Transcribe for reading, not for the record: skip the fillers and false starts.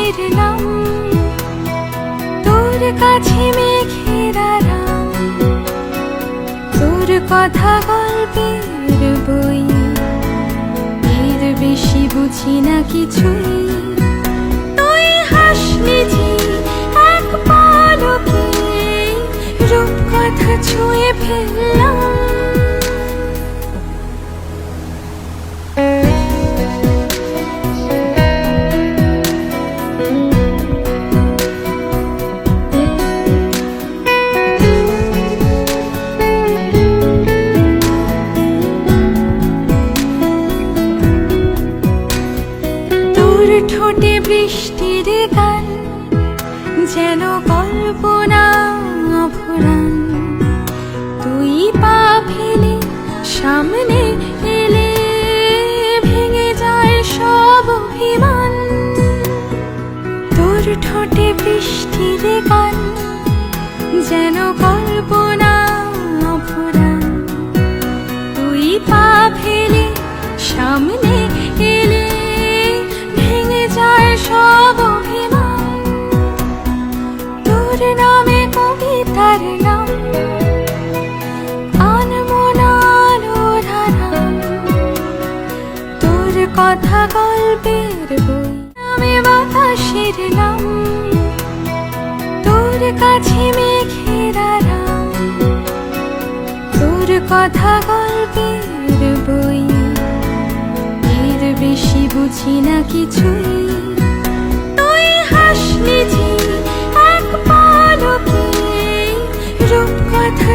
শিরলাম তোর কাছে মেঘের আরাম, তোর কথা গল্পের বই, এর বেশি বুঝি না কিছুই। তুই হাসলি যে এক পলকে, রূপকথা ছুঁয়ে ফেললাম। ঠোঁটে বৃষ্টির গান যেন কল্পনা অভুরান, তুই পা ফেলে সামনে এলে ভেঙে যায় সব অভিমান। তোর ঠোঁটে বৃষ্টির গান যেন কল্পনা অভুরান, তুই পা ফেলে সামনে এলে সব অভিমান। তোর নামে কবিতার নাম আনমনালোধারাম, তোর কথা গল্পের বই, আমি বাতাসের নাম, তোর কাছে মেঘের আরাম, তোর কথা গল্পের বই, এর বেশি বুঝি না কিছুই। হাসলি যে এক পলকে, রূপকথা